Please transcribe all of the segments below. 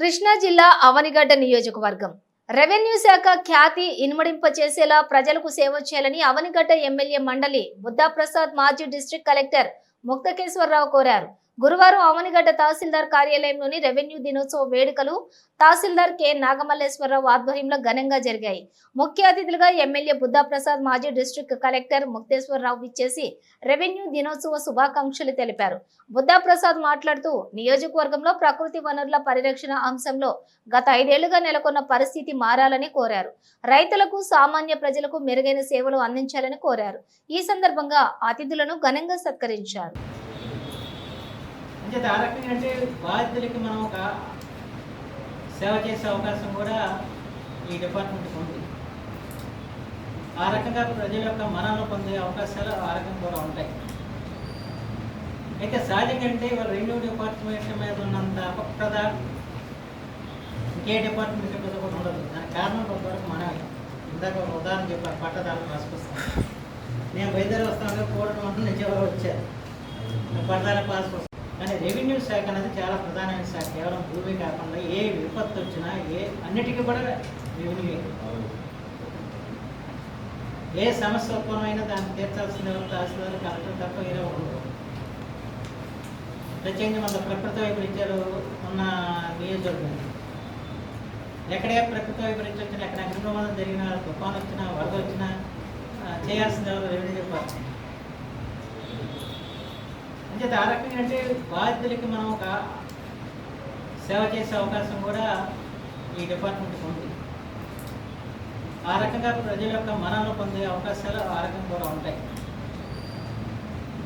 కృష్ణా జిల్లా అవనిగడ్డ నియోజకవర్గం రెవెన్యూ శాఖ ఖ్యాతి ఇనుమడింపచేసేలా ప్రజలకు సేవ చేయాలని అవనిగడ్డ ఎమ్మెల్యే మండలి బుద్ధాప్రసాద్ మాజీ డిస్ట్రిక్ట్ కలెక్టర్ ముక్తకేశ్వరరావు కోరారు. గురువారం అవనిగడ్డ తహసీల్దార్ కార్యాలయంలోని రెవెన్యూ దినోత్సవ వేడుకలు తహసీల్దార్ కె నాగమల్లేశ్వరరావు ఆధ్వర్యంలో ఘనంగా జరిగాయి. ముఖ్య అతిథులుగా ఎమ్మెల్యే బుద్ధాప్రసాద్ మాజీ డిస్ట్రిక్ట్ కలెక్టర్ ముక్తేశ్వరరావు విచ్చేసి రెవెన్యూ దినోత్సవ శుభాకాంక్షలు తెలిపారు. బుద్ధాప్రసాద్ మాట్లాడుతూ నియోజకవర్గంలో ప్రకృతి వనరుల పరిరక్షణ అంశంలో గత 5 ఏళ్లుగా నెలకొన్న పరిస్థితి మారాలని కోరారు. రైతులకు సామాన్య ప్రజలకు మెరుగైన సేవలు అందించాలని కోరారు. ఈ సందర్భంగా అతిథులను ఘనంగా సత్కరించారు. ఆ రకంగా అంటే బాధితులకి మనం ఒక సేవ చేసే అవకాశం కూడా ఈ డిపార్ట్మెంట్కి ఉంది. ఆ రకంగా ప్రజల యొక్క మరణాలు పొందే అవకాశాలు ఆ రకంగా కూడా ఉంటాయి. అయితే సహజంగా అంటే ఇవాళ రెవెన్యూ డిపార్ట్మెంట్ మీద ఉన్నంత అపప్రద ఇంకే డిపార్ట్మెంట్ మీద కూడా ఉండదు. దానికి కారణం కొంతవరకు మనమే. ఇందాక ఒక ఉదాహరణ చెప్పాను, పట్టదారులు రాసుకొస్తాను. నేను బయలుదేరి వస్తాను కూడటం అంటే నేను చివరి వచ్చాను పట్టదారుల పాస్ వస్తాను. కానీ రెవెన్యూ శాఖ అనేది చాలా ప్రధానమైన శాఖ. కేవలం భూమి కాకుండా ఏ విపత్తు వచ్చినా అన్నిటికీ కూడా రెవెన్యూ, ఏ సమస్య ఉత్పన్నమైనా దాన్ని తీర్చాల్సిన తహసీల్దార్ కలెక్టర్ తప్ప వేరే ఉండదు. ప్రత్యేకంగా మన ప్రకృతి వైపరీత్యాలు ఉన్న నియోజకవర్గం, ఎక్కడే ప్రకృతి వైపరీత్యం వచ్చినా, ఎక్కడ అగ్నిప్రమాదం జరిగినా, తుఫాను వచ్చినా, వరద వచ్చినా చేయాల్సింది రెవెన్యూ డిపార్ట్మెంట్. ఆ రకంగా అంటే బాధితులకి మనం ఒక సేవ చేసే అవకాశం కూడా ఈ డిపార్ట్మెంట్కి ఉంది. ఆ రకంగా ప్రజల యొక్క మరణాలు పొందే అవకాశాలు ఆ రకంగా కూడా ఉంటాయి.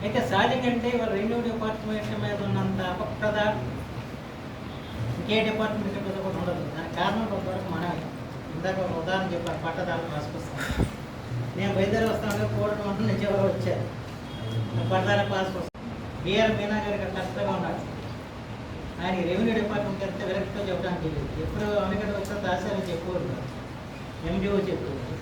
అయితే సహజంగా అంటే ఇవాళ రెవెన్యూ డిపార్ట్మెంట్ మీద ఉన్నంత అపప్రద ఇంకే డిపార్ట్మెంట్ మీద కూడా ఉండదు. దానికి కారణం కొంతవరకు మనమే. ఇందాక ఒక ఉదాహరణ చెప్పాను, పట్టదారులు రాసుకొస్తాను. నేను బయలుదేరి వస్తాను కూడటం అంటే నేను చివరి వచ్చాను పట్టదారుల పాస్ వస్తాను. బిఆర్ మీనా గారికి కరెక్ట్గా ఉన్నాడు. ఆయన రెవెన్యూ డిపార్ట్మెంట్ ఎంత విరక్తితో చెప్పడానికి తెలియదు. ఎప్పుడు అవనిగడ్డ వచ్చినా తహసీల్దార్ చెప్పేవారు, ఎండిఓ చెప్పేవారు.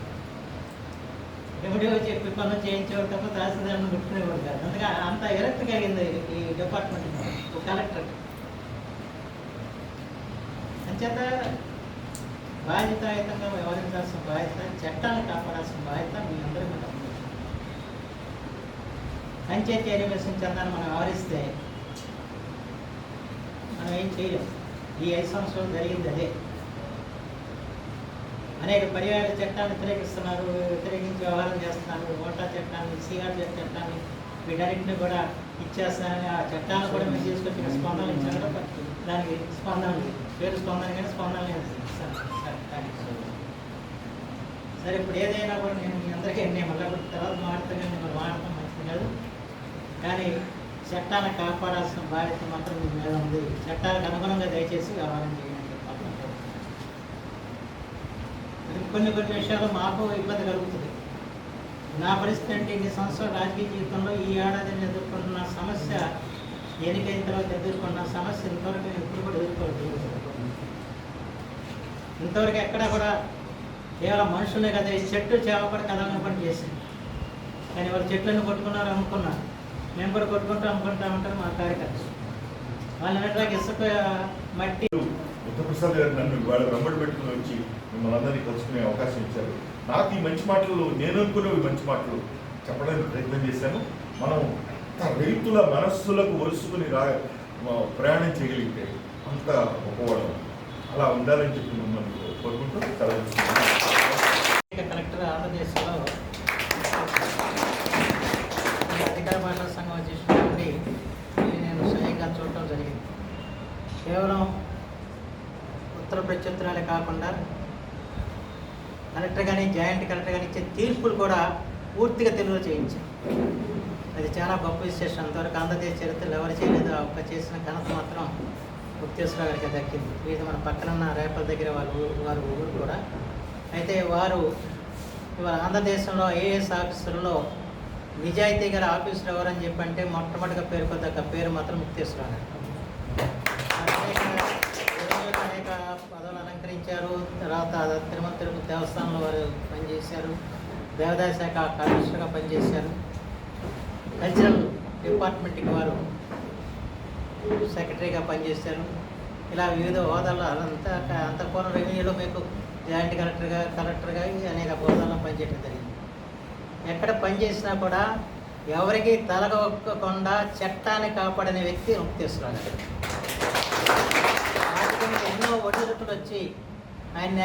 ఎండిఓ చెప్పి పనులు చేయించేవారు తప్ప తహసీల్దార్ని పెట్టుకునేవారు కాదు. అందుకే అంత విరక్తి కలిగింది ఈ డిపార్ట్మెంట్ కలెక్టర్. అంచేత బాధ్యతాయుతంగా వ్యవహరించాల్సిన బాధ్యత, చట్టాలను కాపాడాల్సిన బాధ్యత మీ అందరి మీద ఉంది. పంచాయతీ ఎలిమినేషన్ చందాన్ని మనం వ్యవహరిస్తే మనం ఏం చేయలేం. ఈ 5 సంవత్సరాలు జరిగింది అదే. అనేక పర్యాయ చట్టాన్ని వ్యతిరేకించి వ్యవహారం చేస్తున్నారు. ఓటా చట్టాన్ని, సిఆర్ చట్టాన్ని, వీటన్నింటినీ కూడా ఇచ్చేస్తానని ఆ చట్టాలను కూడా మేము తీసుకొచ్చి స్పందన ఇచ్చారు. దానికి స్పందన పేరు స్పందన కానీ స్పందన లేదు. సరే, ఇప్పుడు ఏదైనా కూడా నేను మీ అందరికీ మళ్ళీ తర్వాత మాట్లాడితే కానీ మిమ్మల్ని మాట్లాడటం మంచిది కాదు. కానీ చట్టాలను కాపాడాల్సిన బాధ్యత మాత్రం మీ మీద ఉంది. చట్టాలకు అనుగుణంగా దయచేసి వ్యవహారం చేయండి చెప్పాలి. కొన్ని విషయాలు మాకు ఇబ్బంది కలుగుతుంది. నా పరిస్థితి అంటే ఇన్ని సంవత్సరాల రాజకీయ జీవితంలో ఈ ఏడాదిని ఎదుర్కొంటున్న సమస్య, ఎన్నికైన తర్వాత ఎదుర్కొన్న సమస్య ఇంతవరకు నేను ఎప్పుడు కూడా ఎదుర్కోలేదు. ఇంతవరకు ఎక్కడా కూడా కేవలం మనుషులే కదా, ఈ చెట్టు చేవ కూడా కదలని పని చేసింది. కానీ వాళ్ళు చెట్లను కొట్టుకున్నారు, అమ్ముకున్నారు. మేము కూడా కొట్టుకుంటూ అమ్ముకుంటా ఉంటారు మా కార్యకర్తలు. వాళ్ళు అన్నట్లాగా ఇసుక మట్టి. బుద్ధప్రసాద్ గారు నన్ను వాళ్ళు వెంబడి పెట్టుకుని వచ్చి మిమ్మల్ని అందరినీ కలుసుకునే అవకాశం ఇచ్చారు. నాకు ఈ మంచి మాటలు, నేను అనుకునే మంచి మాటలు చెప్పడానికి ప్రయత్నం చేశాను. మనం రైతుల మనస్సులకు వరుసుకుని ప్రయాణం చేయగలిగితే అంత గొప్పవాళ్ళం. అలా ఉండాలని చెప్పి మిమ్మల్ని కోరుకుంటూ సెలవుస్తున్నాను. కలెక్టర్ ఆంధ్రప్రదేశ్లో అధికార భాషా సంఘం అధ్యక్షుడి నుండి నేను స్వయంగా చూడటం జరిగింది. కేవలం ఉత్తర ప్రత్యుత్తరాలే కాకుండా కలెక్టర్ కానీ, జాయింట్ కలెక్టర్ కానీ ఇచ్చే తీర్పులు కూడా పూర్తిగా తెలుగులో చేయించారు. అది చాలా గొప్ప విశేషం. అంతవరకు ఆంధ్రప్రదేశ్ చరిత్రలో ఎవరు చేయలేదు. ఒక్క చేసిన ఘనత మాత్రం ముక్తేశ్వరరావు గారికి దక్కింది. ఇది మన పక్కనున్న రేపల దగ్గర వారి ఊరు కూడా. అయితే వారు ఇవాళ ఆంధ్రదేశంలో ఐఏఎస్ ఆఫీసర్లో నిజాయితీ గల ఆఫీసర్ ఎవరని చెప్పంటే మొట్టమొదటిగా పేర్కొదగ్గ పేరు మాత్రం ముక్తేశ్వరరావు గారు. అనేక పదవులు అలంకరించారు. తర్వాత తిరుమల తిరుపతి దేవస్థానంలో వారు పనిచేశారు. దేవాదాయ శాఖ కమిషనర్గా పనిచేశారు. కల్చరల్ డిపార్ట్మెంట్కి వారు సెక్రటరీగా పనిచేశారు. ఇలా వివిధ హోదాల్లో అంతఃపురం రెవెన్యూలో మీకు జాయింట్ కలెక్టర్గా అనేక హోదాల్లో పనిచేయడం జరిగింది. ఎక్కడ పనిచేసినా కూడా ఎవరికి తలగొక్కకుండా చట్టాన్ని కాపాడిన వ్యక్తి ముక్తేశ్వరరావు గారు. వాటికి ఎన్నో ఒడిదుడుకులు వచ్చి ఆయన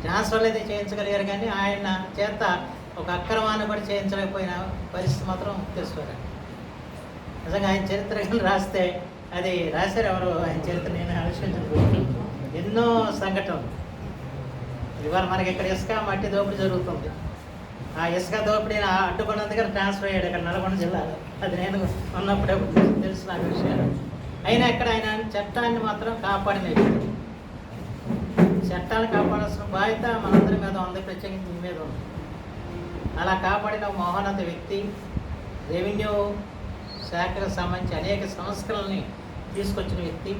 ట్రాన్స్ఫర్లు అయితే చేయించగలిగారు, కానీ ఆయన చేత ఒక అక్రమాన్ని కూడా చేయించలేకపోయిన పరిస్థితి మాత్రం ముక్తేశ్వరరావు గారు. నిజంగా ఆయన చరిత్ర కానీ రాస్తే అది రాశారు ఎవరు, ఆయన చరిత్ర నేను ఆలోచించలేదు. ఎన్నో సంఘటనలు ఇవాళ మనకి ఇక్కడ ఇసుక మట్టి దోపిడీ జరుగుతుంది. ఆ ఇసుక దోపిడీని అడ్డుకున్నందుకు ట్రాన్స్ఫర్ అయ్యాడు ఇక్కడ నల్గొండ జిల్లాలో. అది నేను ఉన్నప్పుడే తెలుసు నాకు విషయాలు. అయినా ఇక్కడ ఆయన చట్టాన్ని మాత్రం కాపాడిన వ్యక్తి. చట్టాన్ని కాపాడాల్సిన బాధ్యత మనందరి మీద ఉంది, ప్రత్యేకించి మీ మీద ఉంది. అలా కాపాడిన మహోన్నత వ్యక్తి, రెవెన్యూ శాఖకు సంబంధించి అనేక సంస్కరణల్ని తీసుకొచ్చిన వ్యక్తి.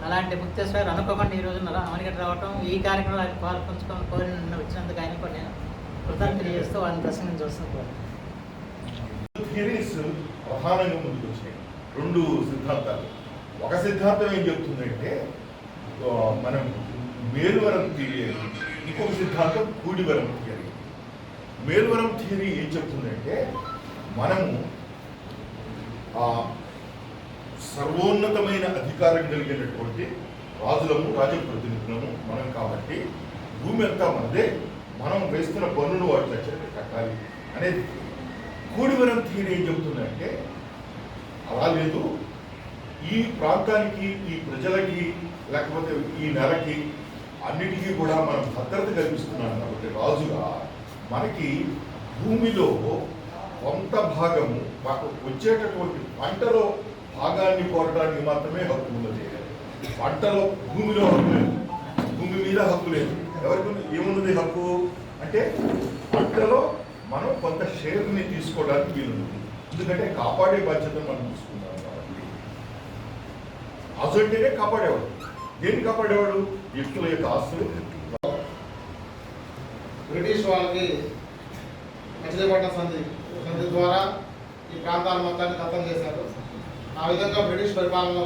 అలాంటి ముక్తేశ్వర అనుకోకుండా ఈ రోజున అవనిగడ్డ రావటం, ఈ కార్యక్రమంలో ఆయన పాల్పంచుకొని కోరిన వచ్చినందుకు ఆయన కూడా నేను కృతజ్ఞతలు చేస్తూ వాళ్ళని ప్రసంగించవలసిన థియరీస్ ప్రధానంగా ముందుకు వచ్చినాయి. 2 సిద్ధాంతాలు. ఒక సిద్ధాంతం ఏం చెప్తుందంటే మనం మేలువరం థియరీ, ఇంకొక సిద్ధాంతం కూడివరం థియరీ. మేలువరం థియరీ ఏం చెప్తుందంటే మనము సర్వోన్నతమైన అధికారం కలిగినటువంటి రాజులము, రాజప్రతినిధులము మనం కాబట్టి భూమి అంతా మనదే, మనం వేస్తున్న పన్నును వాటి లక్ష్యాన్ని కట్టాలి అనేది. కూడివరం థియరీ ఏం చెబుతుందంటే అలా లేదు, ఈ ప్రాంతానికి, ఈ ప్రజలకి, లేకపోతే ఈ నెలకి అన్నిటికీ కూడా మనం భద్రత కల్పిస్తున్నాం కాబట్టి రాజుగా మనకి భూమిలో కొంత భాగము వచ్చేటటువంటి పంటలో భాగాన్ని కోరడానికి మాత్రమే హక్కు ఉన్నది. పంటలో భూమిలో హక్కు లేదు, భూమి మీద హక్కు లేదు. ఎవరికి ఏమున్నది హక్కు అంటే పంటలో మనం కొంత షేర్ని తీసుకోవడానికి వీలుంది. ఎందుకంటే కాపాడే బాధ్యతను మనం తీసుకుంటాం కాబట్టి. రాజు అంటేనే కాపాడేవాడు. దేన్ని కాపాడేవాడు? వ్యక్తుల యొక్క ఆస్తులు. బ్రిటిష్ వాళ్ళకి మచిలీపట్నం సంధి ద్వారా ఈ ప్రాంతాల మొత్తాన్ని దత్తం చేశారు. ఆ విధంగా బ్రిటిష్ పరిపాలన